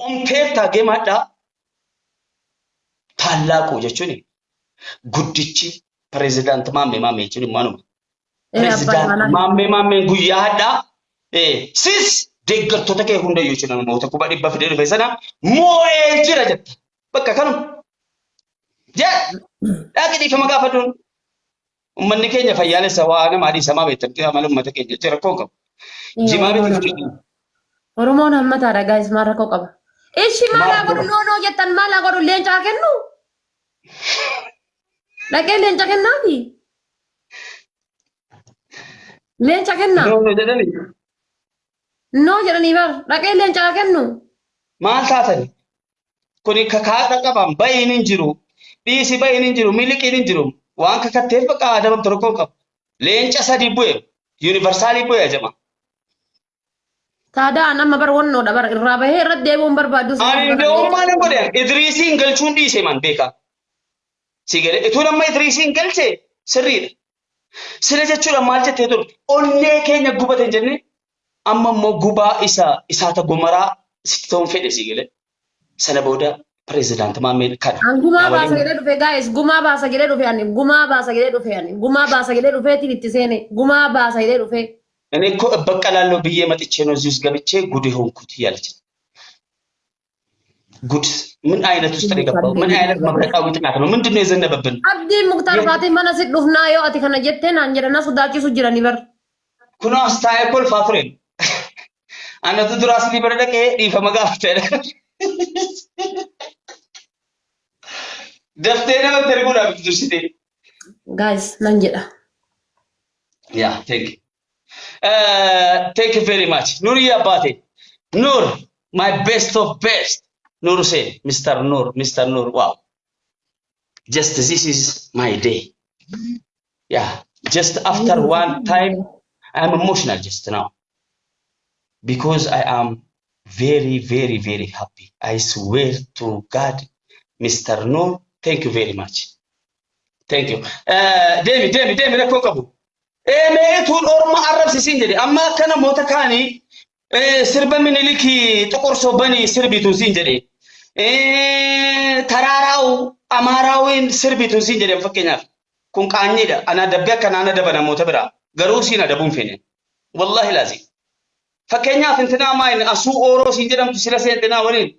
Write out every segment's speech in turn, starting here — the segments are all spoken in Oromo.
Omteetta gemaadha tallaaqoo jechuun guddichi pirezidaant maammee jechuun manuma. Pirezidaant maammee guyyaadhaa sis deeggartoota kee hundayyuu jechuudha namoota kuma dhibba fidee dhufe sana moo'ee jira jetta. Bakka kanuma. Dhaaqii dhiifama gaafadhuun. Uummanni keenya fayyaalessa waa nama adii samaa beektan amala uummata keenya jira rakkoo qabu. Jimaa beekti fudhatu. Oromoon hammataadha gaayis maal rakkoo qaba. Ishi maalaa godhu noonoo jettan maalaa godhu leencaa kennu. Dhaqee leenca kennaafi. Leenca kennaa. Noonoo jedhani. Noo jedhanii bar dhaqee leencaa kennu. Maal taatani? Kuni kakaadha qaban ba'iin hin jiru. Dhiisi ba'iin hin jiru. Miliqiin hin jiru. Waan kakatteef bakka aadama tokko qabu. Leenca sadii bu'e. Yuunivarsaalii bu'e ajama. Taadaan amma bar wannoodha bar irraa bahee irratti deebi'uun barbaadu. Ani deemumaan hin godhe. Idriisiin galchuun dhiise man beeka. Si galee ituu nama Idriisiin galche sirriidha. Sila jechuudha maal jettee turte onnee keenya gubate hin jenne amma immoo gubaa isaata gomaraa sitti ta'uun fedhe si galee. Sana booda pirezidaant maammee kana. Gumaa baasa jedhee dhufe gaayis gumaa baasa jedhee dhufe ani gumaa baasa jedhee dhufe ani gumaa baasa jedhee dhufeetiin itti seene gumaa baasa jedhee dhufe. እኔ እኮ እበቀላለሁ ብዬ መጥቼ ነው እዚህ ውስጥ ገብቼ ጉድ ሆንኩት እያለች ጉድ ምን አይነት ውስጥ ነው የገባው? ምን አይነት መብረቃዊ ጥቃት ነው? ምንድን ነው የዘነበብን? አብዲ ሙክታር ፋቲ ማና ሲዱፍና ዮ አቲ ከነ ጀቴን አንጀረና ሱዳቺሱ ጅራኒ በር ኩኖ አስታየ ኮል ፋቱሬን አነቱ ድራስ ሊበረደቀ ዲፈ መጋፍተ ደፍቴና ተርጉና ብትዱርሲቴ ጋይስ ናንጀዳ ያ thank you very much. Nuri Abate. Nur, my best of best. Nur say, Mr. Nur, wow. Just this is my day. Yeah, just after one time, I'm emotional just now. Because I am very, very, very happy. I swear to God, Mr. Nur, thank you very much. Thank you. Demi, Kokabu. Meetuun orma arrabsiisin jedhe amma kana moota kaani sirba miniliki xoqorso bani sirbitu sin jedhe taraaraaw amaaraawin sirbitu sin jedhe fakkeenyaaf kun qaanyiidha ana dabbe akka naana dabana moota bira garuu siin adabuun fene wallahi laazim fakkeenyaaf intinaa maayin asuu ooroo sin jedhamtu sila seentinaa waliin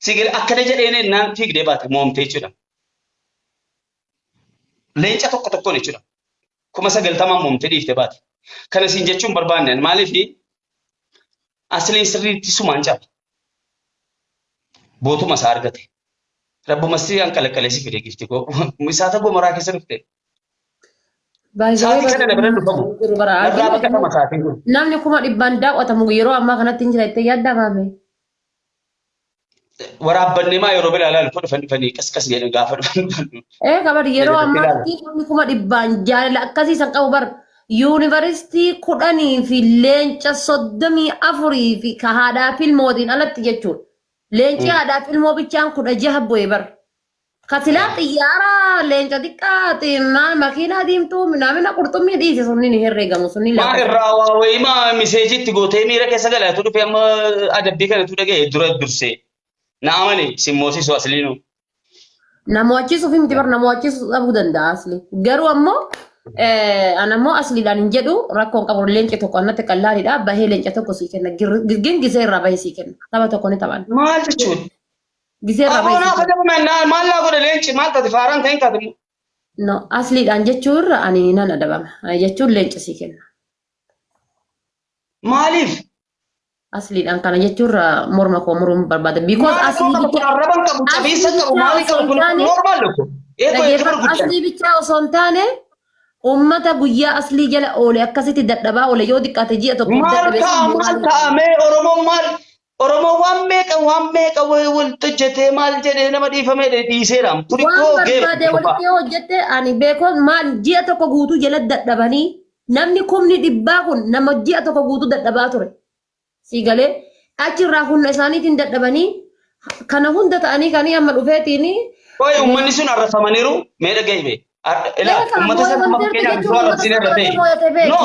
sigil akkana jedheene naan fiigdee baate moomtee jechuudha leenca tokkoon jechuudha. Kuma sagaltamaan moomtee dhiifte baate. Kana siin jechuun barbaanne maaliif asliin sirriitti sumaan caala. Bootuma isaa argate. Rabbuma sirriin qalaqaleessi fide gifti isaata gomoraa keessa dhufte. Saatii kana dabala dhufamu. Irraa bakka nama saatiin kun. Namni kuma dhibbaan daawwatamu yeroo ammaa kanatti hin jira itti yaaddaa baame. Waraabbanne maa yeroo bilaa ilaalu dhufanii qasqas jedhan gaafa dhufan. Kabari yeroo ammaatti namni kuma dhibbaan jaalala akkasiisan qabu bar yuunivarsiitii 10 fi leenca 34 fi ka haadhaa filmootiin alatti jechuudha. Leenci haadhaa filmoo bichaan 16 bu'ee bar. Kasilaa xiyyaaraa leenca xiqqaatiin makiinaa diimtuu namni qurxummii dhiise sunni ni herreegamu sunni lafa. Maa irraa waa wayii maa miseejitti gootee miira keessa galatu dhufee amma adabbii kanatu dhaga'e dura dursee. Naamani simmoosisu asliinu. Namoachisuuf miti bar namoachisuuf dhabuu danda'a asli. Garuu ammoo anammoo asliidhaan hin jedhu rakkoon qabu leenca tokko annatti qallaadidha. Bahee leenca tokko sii kenna. Gisee irraa bahee sii kenna. Tapha tokko ni taphan. Maal jechuudha? Gisee irraa bahee. Aboonaa fadamummaa maal laa godhe leenci maal taate faaraan ta'in taate. No asliidhaan jechuun ani nan adabama. Jechuun leenca sii kenna. Maaliif? Asliidhaan kana jechuun morma koo muruun barbaada. Because asli bichaa osoo hin taane ummata guyyaa aslii jala oole akkasitti dadhabaa oole yoo xiqqaate ji'a tokko. Maal ta'amee Oromoo waan meeqa waltajjatee maal jedhee nama dhiifamee dhiiseera. Waan barbaade walitti hojjette ani beekoon maal ji'a tokko guutuu jala dadhabanii namni kumni dhibbaa kun nama ji'a tokko guutuu dadhabaa ture. Sigalee achirraa humna isaaniitiin dadhabanii kana hunda ta'anii kan amma dhufeetiin. Oye uummanni sun arrafamaniiru mee dhaga'ime. Uummata sana fakkeenyaaf osoo arrabsiin irra ta'e. No.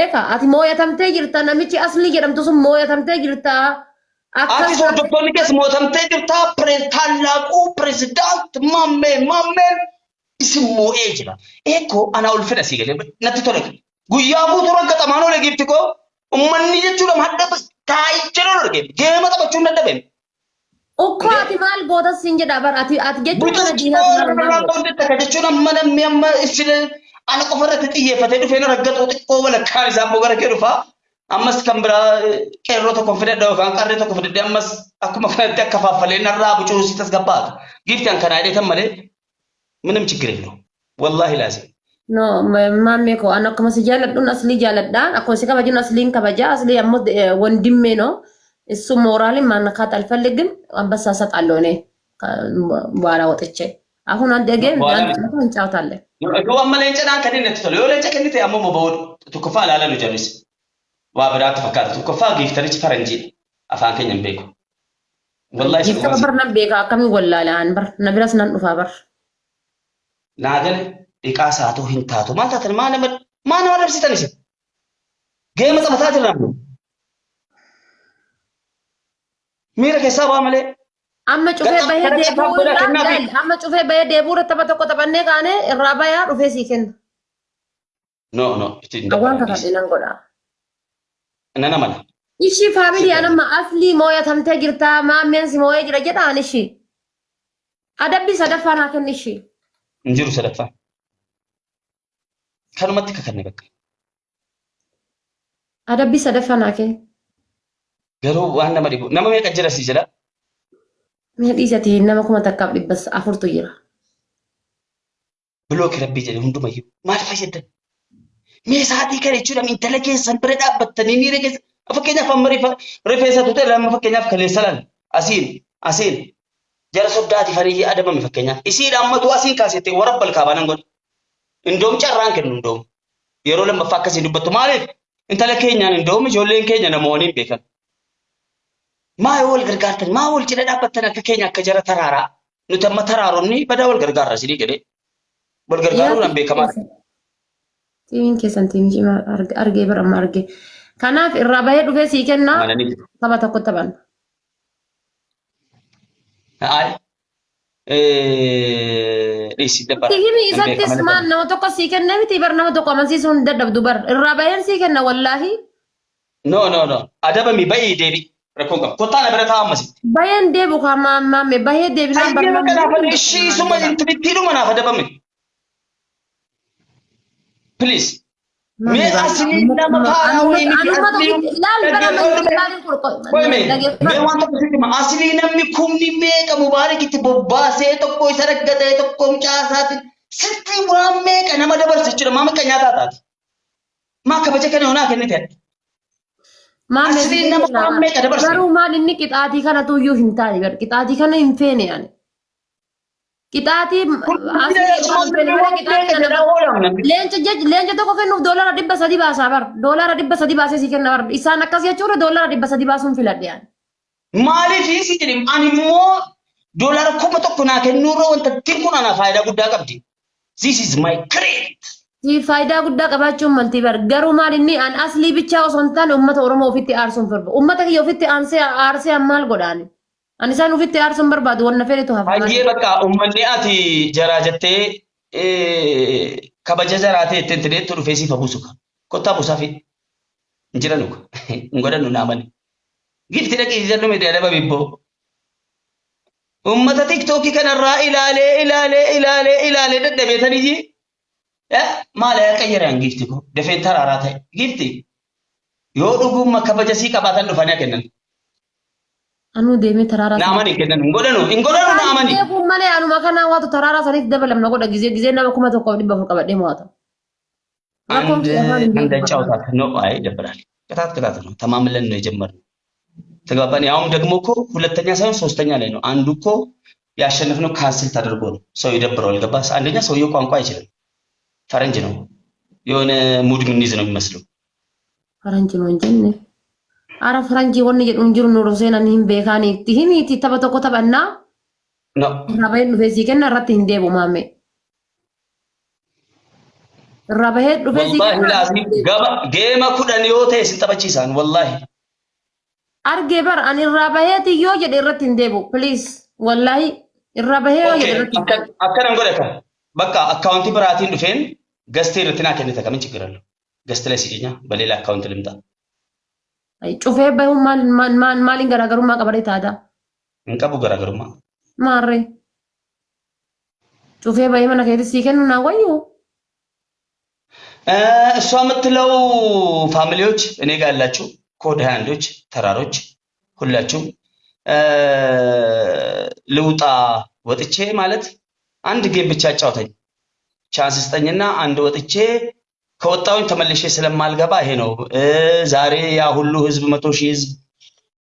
Eka ati mooyatamtee jirta namichi asli jedhamtu sun mooyatamtee jirta. Akkas Ati hordoftoonni keessa mootamtee jirtaa tallaaquu pirezidaant maammeen isin moo'ee jira. Eekoo anaa ol fedha sii galee natti tole. Guyyaa guutuu raggaxamaan oole giifti koo ummanni jechuudha madda taa'ee jira oole geef geema taphachuun dadhabeen. ukkoo ati maal gootas siin jedha bar ati jechuun kana Butuutti jechuun amma namni amma ifsine ana qofa irratti xiyyeeffatee dhufee raggaxuu xiqqoo walakkaan isaa immoo gara kee dhufaa. Ammas kan biraa qeerroo tokko fidadha yookaan qarree tokko fidadhee ammas akkuma kanatti akka faaffalee narraa bucuu si tasgabbaata. Giifti kan kanaa dheetan malee ምንም ችግር የለውም ወላሂ ላዚም no mamme ko an akkuma si jaaladhuun aslii jaaladhaan akkuma si kabajuun asliin kabajaa aslii ammoo wondimmee no እሱ ሞራልን ማነካት አልፈልግም አንበሳ ሰጣለሁ እኔ በኋላ ወጥቼ አሁን አንድ ገም እንጫወታለን ነው አመለንጨና ከደነት ተሎ የለጨ ከንተ አሞሞ በወድ ተከፋ ላላ ነው ጀምስ ዋብራት ፈካት ተከፋ ጊፍተርች ፈረንጂ አፋን ከኝም ቤኩ والله ይፈበር ነብካ ከሚ ወላላን በር ነብራስ ነንፋ በር ናገል ኢቃሳቱ ሂንታቱ ማንታተን ማነ ወደብሲተንስ ገም ተመታት ነው ميرا كسبا ملي أما شوفي بيه ديبور أما شوفي بيه ديبور تبى تبني كانه الرابع رفيع سيكن no أوان كذا نقوله أنا مالا إيشي فاميلي أنا ما أصلي مويا ثمتة جرتا ما مينس مويا جرا جدا أنيشي أدبي صدفة ناكن نيشي نجرو صدفة كانوا متى كأني بك أدبي صدفة ناكن garuu waan nama dhibu nama meeqa jira si jira mee dhiisati nama kuma takkaaf dhibbas afurtu jira bilook rabbii jedhe hundumayyuu maal fayyaddan mee sa'aatii kana jechuudha intala keessan bira dhaabbattanii miira keessa fakkeenyaaf amma rifeensa tutee lama fakkeenyaaf kaleessa laal asiin jara soddaati farii adabame fakkeenyaaf isiidha ammatu asiin kaasettee warra balkaabaa nan godhe indoom carraan kennu indoom yeroo lammaffaa akkasiin dubbattu maaliif intala keenyaan indoom ijoolleen keenya namoonni hin beekan ما يقول غرغارتن ما يقول جدا دابتن akka keenya akka jara taraara nuti amma taraaronni bada wal gargaarra sidii jedhe wal gargaaru nan beekama tiimiin keessan tiimii argee bara amma argee kanaaf irraa bahee dhufee sii kenna tapha tokko taphan ay dhisi dabar tiimii isattis maan nama tokko sii kennee miti bar nama tokko amansiisuun dadhabdu bar irraa baheen sii kenna wallaahi no adabami bayi deebi rakkoon qaba kottaa na bira taa'aa ammasi bayeen deebu kaamaame bahee deebinaan barnaa kanaaf ishii suma intibittiidhuma naaf adabame please mee asliin nama faaraa wayini mee waan tokko sitti ma aslii namni kumni meeqa mubaarakitti bobbaasee tokko isa raggatee tokko mucaasaati sitti waan meeqa nama dabarsa jechuudha maa meeqa nyaataa taati maa kabaja kana honaa kennite asliin nama waan meeqa dabarsa garuu maal inni qixaatii kana tuyyuu hin taane gar qixaatii kana hin feene yaani qixaatii leenca tokko kennuuf doolara 300 baasaa bar doolara 300 baasee si kenna bar isaan akkas jechuudha doolara 300 baasuun filadhe yaani maaliif si jedhim ani immoo doolara 1,000 naa kennuurra wanta xiqqoon ana faayidaa guddaa qabdi this is my credit si faayidaa guddaa qabaachuun malti bar garuu maal inni an aslii bichaa osoo hin taane uummata oromoo ofitti aarsuun firba uummata kiyya ofitti aarsee maal godhaani ani isaan ofitti aarsuun barbaadu wanna fedhetu hafa hayyee bakka uummanni ati jaraa jettee kabaja jaraatee ittiin tideettu dhufee siifa buusuka kottaa buusaa fi hin jiranu hin godhannu naamani gifti dhaqii jallu miidiyaa dhaba bibboo uummata tiktookii kanarraa ilaalee dadhabeetanii maal qayyaraan gifti ko dafeen taraaraa ta'e gifti yoo dhugumma kabaja sii qabaatan dhufanii kennan anu deemee taraaraa naamani kennan hin godhanu naamani deebuun malee anuma kanaa waatu taraaraa saniif dabalamna godha gizee nama 1,400 qabadhee mo'ata አንድ ጫውታት ነው አይ ይደብራል ከታት ነው ተማምለን ነው የጀመርነው ተግባባን ያውም ደግሞ እኮ ሁለተኛ ሳይሆን ሶስተኛ ላይ ነው አንዱ እኮ ያሸነፍነው ካንስል ተደርጎ ነው ሰው ይደብረዋል ገባስ አንደኛ ሰውየው ቋንቋ አይችልም ፈረንጅ ነው የሆነ ሙድ ምን ይዝ ነው የሚመስለው ፈረንጅ ነው እንጂ አረ ፈረንጅ ወን ይዱን ጅሩ ኑሮ ሰናን ይም ቤካኒ ትሂኒቲ ተበተኮ ተበና ነው rabahen dhufe si kenna irratti hin deebu maame rabahen dhufe si wallahi lazim gama geema kudhan yoo ta'e sin taphachiisan wallahi أرجع بر أن الرباهية يو جد إرتين ديبو بليز والله الرباهية جد Okay, إرتين akkan godhe kan bakka akkaawuntii biraatiin dhufeen gastii irratti naa kennite kamiin chigirallo. Gastilee si'inya baleela akkaawuntii limta. شوفي بهو مالين غراغرو ما قبري تادا Hin qabu garaagarummaa. ماري شوفي بهي من غير سيكن ناويو እሷ የምትለው ፋሚሊዎች እኔ ጋር ያላችሁ ኮድ ሃንዶች ተራሮች ሁላችሁም ልውጣ ወጥቼ ማለት አንድ ጌም ብቻ ጫውተኝ ቻንስ ስጠኝና አንድ ወጥቼ ከወጣሁኝ ተመልሼ ስለማልገባ ይሄ ነው ዛሬ ያ ሁሉ ህዝብ 100,000 ህዝብ